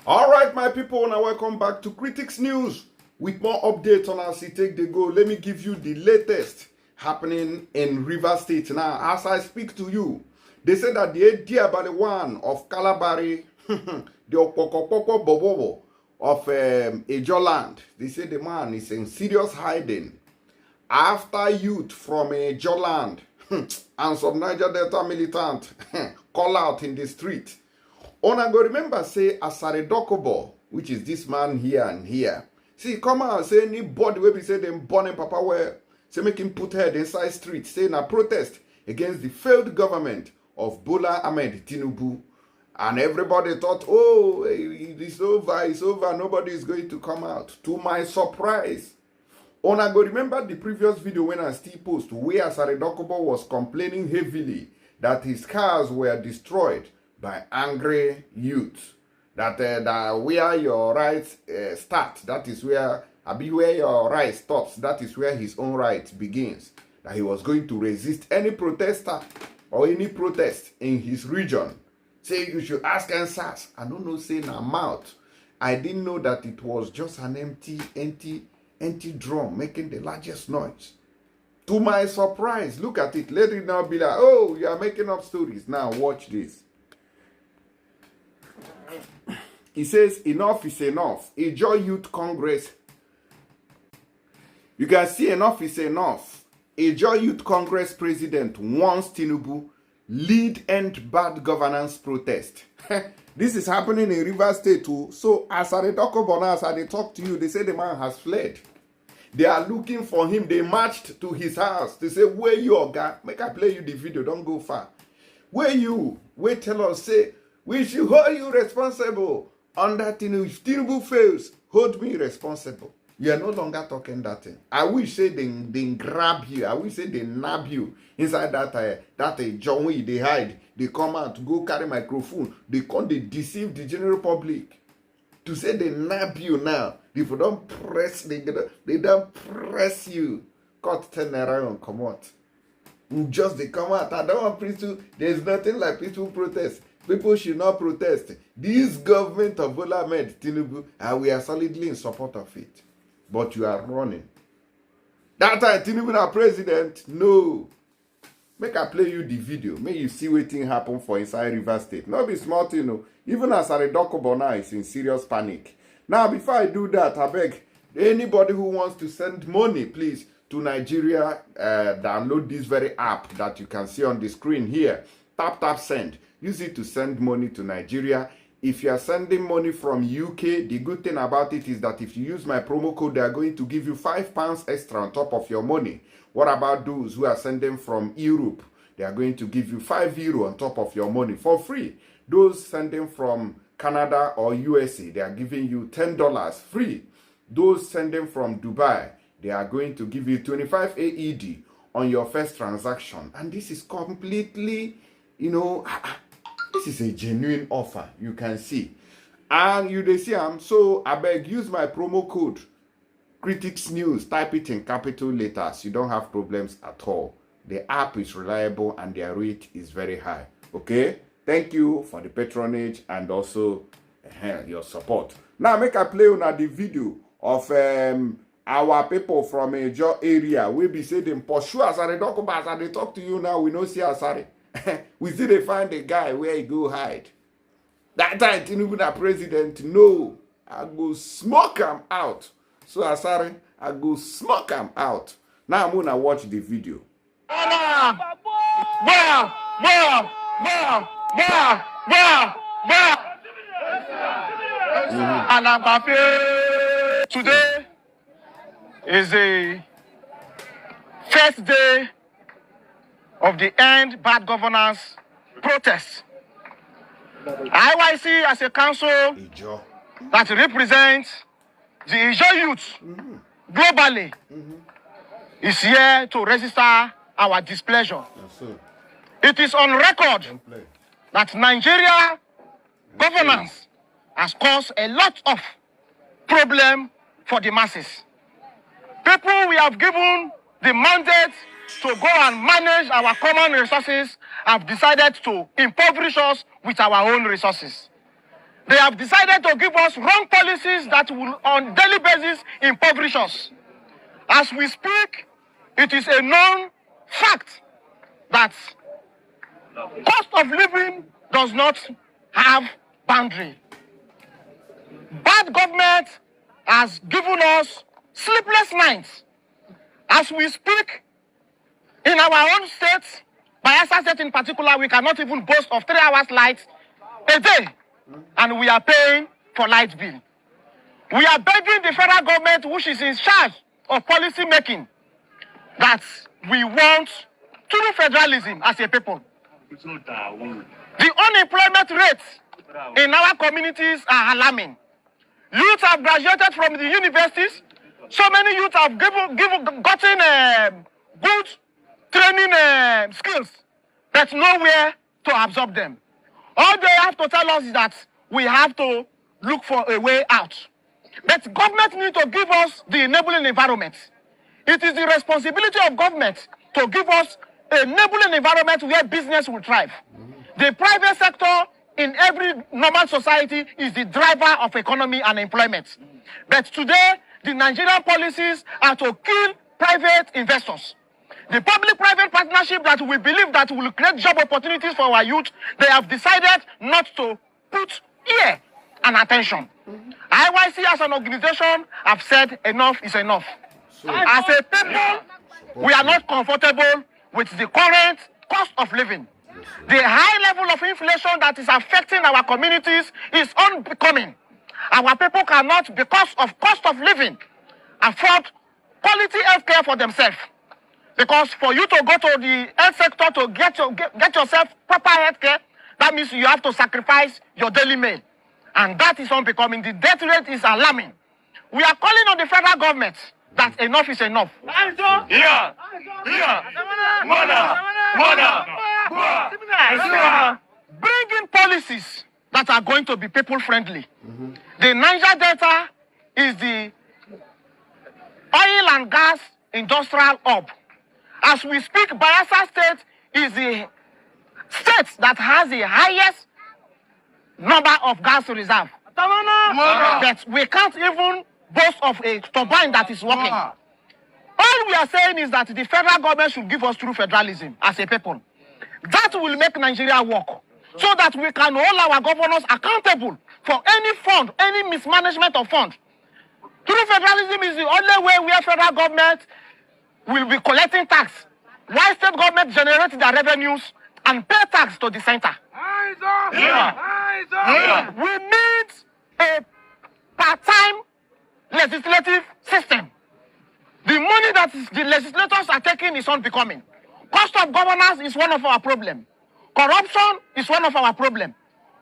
All right, my people, now welcome back to Critics News with more updates on as it take the go. Let me give you the latest happening in Rivers State. Now, as I speak to you, they say that the idea by the one of Kalabari, the Okokokoko Bobobo of Ejoland, they say the man is in serious hiding after youth from Ejoland and some Niger Delta militant call out in the street. Una go remember say Asari Dokubo, which is this man here and here. See, come out say anybody wey be say them born in Papa where say make him put head inside street, saying a protest against the failed government of Bola Ahmed Tinubu. And everybody thought, oh, it's over, nobody is going to come out. To my surprise, Una go remember the previous video when I still post where Asari Dokubo was complaining heavily that his cars were destroyed by angry youth. That where your rights start, that is where your right stops, that is where his own right begins. That he was going to resist any protester or any protest in his region. Say you should ask answers. I don't know, say na mouth. I didn't know that it was just an empty drum making the largest noise. To my surprise, look at it. Let it now be like, oh, you are making up stories. Now watch this. He says, enough is enough. Ijaw Youth Congress. You can see enough is enough. Ijaw Youth Congress president wants Tinubu lead end bad governance protest. This is happening in Rivers State too. So as I talk about as they talk to you, they say the man has fled. They are looking for him. They marched to his house. They say, where you, Oga? Make I play you the video. Don't go far. Where you? Wait, tell us, say, we should hold you responsible. Under Tinubu, if Tinubu fails, hold me responsible. You are no longer talking that thing. I wish say they grab you. I wish say they nab you inside that John way they hide. They come out to go carry microphone. They come, they deceive the general public. To say they nab you now. If you don't press, they don't press you. Cut 10 naira and come out. Just they come out. I don't want peaceful. There's nothing like peaceful protest. People should not protest. This government of Bola Ahmed Tinubu, and we are solidly in support of it. But you are running. That time Tinubu na president? No. Make I play you the video. Make you see what thing happen for inside Rivers State. Not be smart, you know. Even Asari Dokubo now is in serious panic. Now, before I do that, I beg anybody who wants to send money, please, to Nigeria, download this very app that you can see on the screen here. Tap, send. Use it to send money to Nigeria. If you are sending money from UK, the good thing about it is that if you use my promo code, they are going to give you £5 extra on top of your money. What about those who are sending from Europe? They are going to give you €5 on top of your money for free. Those sending from Canada or USA, they are giving you $10 free. Those sending from Dubai, they are going to give you 25 AED on your first transaction. And this is completely, you know, this is a genuine offer, you can see. And you see, so I beg, use my promo code, Critics News, type it in capital letters. You don't have problems at all. The app is reliable and their rate is very high. Okay? Thank you for the patronage and also your support. Now, make I play on the video of our people from a Ejo area. We be saying them pursue Asari Dokubo. As they talk to you now, we don't see Asari. We still they find the guy where he go hide. That time Tinubu na president, no, I go smoke him out. So Asari, I go smoke him out. Now I'm gonna watch the video. And I'm happy. Today is the first day of the End Bad Governance protest. IYC as a council that represents the Ijaw youth globally is here to register our displeasure. It is on record that Nigeria governance has caused a lot of problem for the masses. People we have given the mandate to go and manage our common resources have decided to impoverish us with our own resources. They have decided to give us wrong policies that will on daily basis impoverish us. As we speak, it is a known fact that cost of living does not have boundary. Bad government has given us sleepless nights. As we speak, in our own state, Bayelsa State in particular, we cannot even boast of 3 hours light a day, and we are paying for light bill. We are begging the federal government, which is in charge of policy making, that we want true federalism as a people. The unemployment rates in our communities are alarming. Youth have graduated from the universities. So many youth have gotten good training skills, but nowhere to absorb them. All they have to tell us is that we have to look for a way out. But government needs to give us the enabling environment. It is the responsibility of government to give us an enabling environment where business will thrive. The private sector in every normal society is the driver of economy and employment. But today, the Nigerian policies are to kill private investors. The public-private partnership that we believe that will create job opportunities for our youth, they have decided not to put ear and attention. IYC as an organization have said enough is enough. As a people, we are not comfortable with the current cost of living. The high level of inflation that is affecting our communities is unbecoming. Our people cannot, because of cost of living, afford quality health care for themselves. Because for you to go to the health sector to get yourself proper health care, that means you have to sacrifice your daily meal. And that is unbecoming. The death rate is alarming. We are calling on the federal government that enough is enough. Bring in policies that are going to be people-friendly. The Niger Delta is the oil and gas industrial hub. As we speak, Bayelsa State is the state that has the highest number of gas reserve. But we can't even boast of a turbine that is working. All we are saying is that the federal government should give us true federalism as a people. That will make Nigeria work, so that we can hold our governors accountable for any fund, any mismanagement of fund. True federalism is the only way where federal government will be collecting tax, while state government generates their revenues and pay tax to the center. We need a part-time legislative system. The money that the legislators are taking is unbecoming. Cost of governance is one of our problems. Corruption is one of our problems.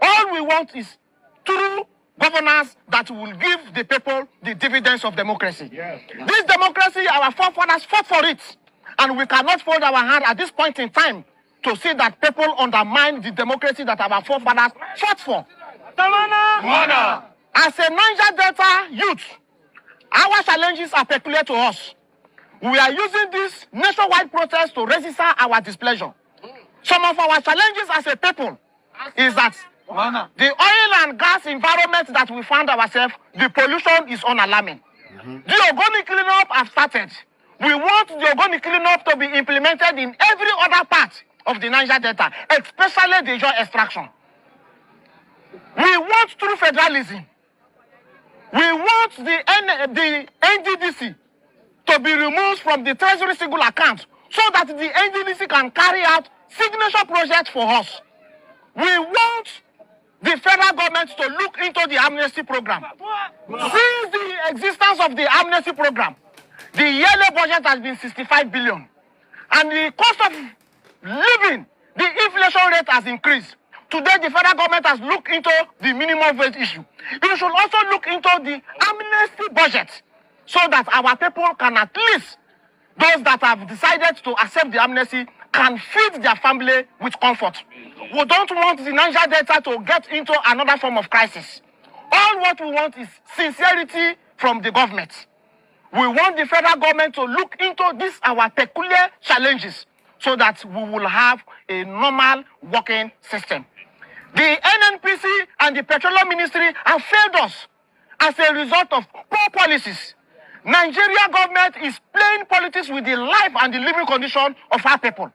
All we want is true governance that will give the people the dividends of democracy. This democracy, our forefathers fought for it. And we cannot fold our hand at this point in time to see that people undermine the democracy that our forefathers fought for. As a Niger Delta youth, our challenges are peculiar to us. We are using this nationwide protest to register our displeasure. Some of our challenges as a people is that the oil and gas environment that we found ourselves, the pollution is unalarming. The organic cleanup have started. We want the organic cleanup to be implemented in every other part of the Niger Delta, especially the joint extraction. We want true federalism. We want the NDDC to be removed from the Treasury single account so that the NDDC can carry out signature projects for us. We want the federal government to look into the amnesty program. Since the existence of the amnesty program, the yearly budget has been 65 billion. And the cost of living, the inflation rate has increased. Today, the federal government has looked into the minimum wage issue. It should also look into the amnesty budget so that our people can at least, those that have decided to accept the amnesty, can feed their family with comfort. We don't want the Niger Delta to get into another form of crisis. All what we want is sincerity from the government. We want the federal government to look into this, our peculiar challenges, so that we will have a normal working system. The NNPC and the Petroleum Ministry have failed us as a result of poor policies. Nigeria government is playing politics with the life and the living condition of our people.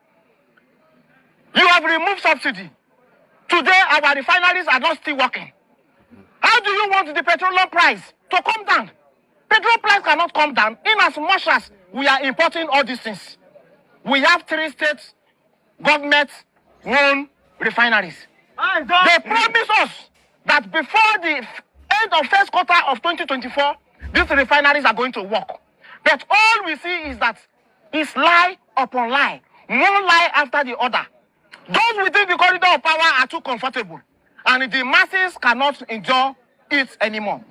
You have removed subsidy. Today, our refineries are not still working. How do you want the petroleum price to come down? Petrol price cannot come down in as much as we are importing all these things. We have 3 states government-run refineries. They promise us that before the end of first quarter of 2024, these refineries are going to work. But all we see is that it's lie upon lie, one lie after the other. Those within the corridor of power are too comfortable, and the masses cannot endure it anymore.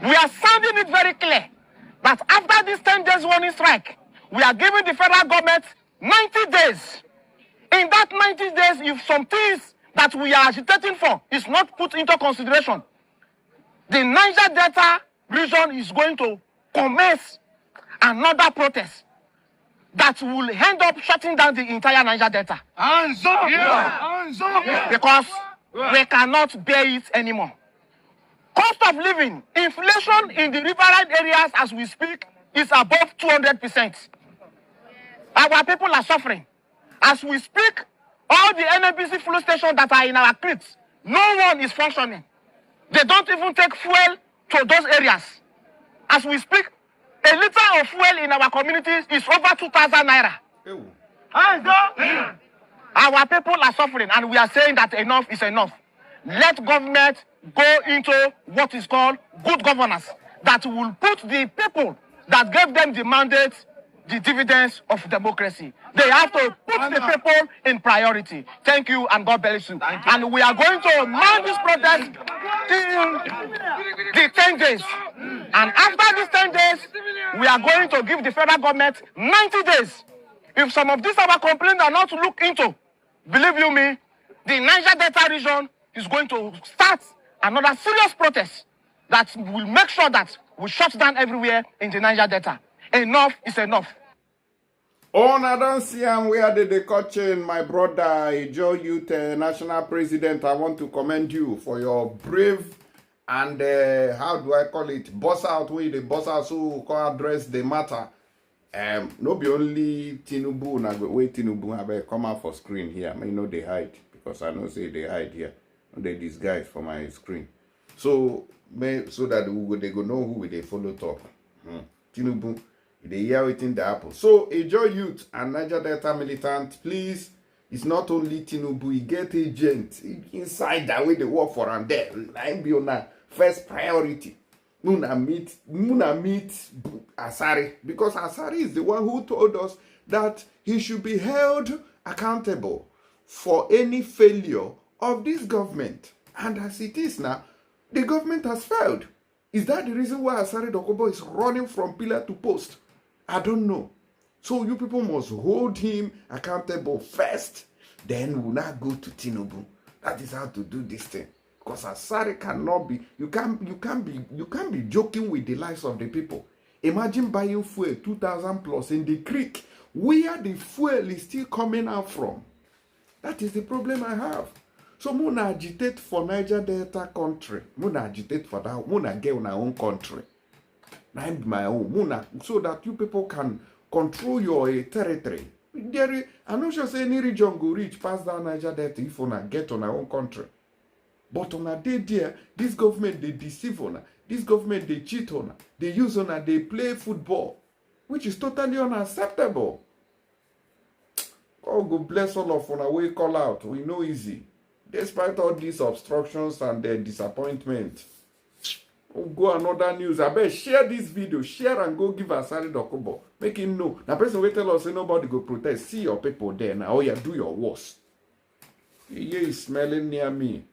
We are sounding it very clear that after this 10 days warning strike, we are giving the federal government 90 days. In that 90 days, if some things that we are agitating for is not put into consideration, the Niger Delta region is going to commence another protest that will end up shutting down the entire Niger Delta. Because we cannot bear it anymore. Cost of living, inflation in the riverine areas as we speak is above 200%. Our people are suffering. As we speak, all the NNPC fuel stations that are in our creeks, no one is functioning. They don't even take fuel to those areas. As we speak, a liter of fuel in our communities is over 2,000 naira. Our people are suffering, and we are saying that enough is enough. Let government go into what is called good governance that will put the people that gave them the mandate the dividends of democracy. They have to put the people in priority. Thank you, and God bless you. And we are going to mount this protest in the 10 days. And after these 10 days, we are going to give the federal government 90 days. If some of these our complaints are not looked into, believe you me, the Niger Delta region is going to start another serious protest that will make sure that we shut down everywhere in the Niger Delta. Enough is enough. Oh, I don't see him where they coaching my brother, Joe Youth National President. I want to commend you for your brave and how do I call it? Boss out way the boss out so can address the matter. No be only Tinubu na go wait Tinubu have come out for screen here. I know they hide because I know say they hide here. They disguise for my screen. So that they go know who they follow talk. Tinubu, they hear within the apple. So Ejo Youth and Niger Delta militant, please. It's not only Tinubu, you get agents inside that way they work for and there. I'm be on a first priority. Muna meet Asari, because Asari is the one who told us that he should be held accountable for any failure of this government. And as it is now, the government has failed. Is that the reason why Asari Dokubo is running from pillar to post? I don't know. So you people must hold him accountable first. Then we'll not go to Tinubu. That is how to do this thing. Because Asari cannot be, you can't be joking with the lives of the people. Imagine buying fuel 2,000 plus in the creek where the fuel is still coming out from. That is the problem I have. So Muna agitate for Niger Delta country. Muna agitate for that. Muna get on our own country. Not my own. Muna, so that you people can control your territory. I'm not sure say any region go reach past that Niger Delta if una get on our own country. But on a day there, this government they deceive on. This government they cheat on. They use on. They play football, which is totally unacceptable. God go bless all of una way call out. We know easy. Despite all these obstructions and the disappointment. We'll go another news. I bet share this video. Share and go give Asari Dokubo. Make him know. Now person will tell us say nobody go protest. See your people there now. Oh yeah, do your worst. He is smelling near me.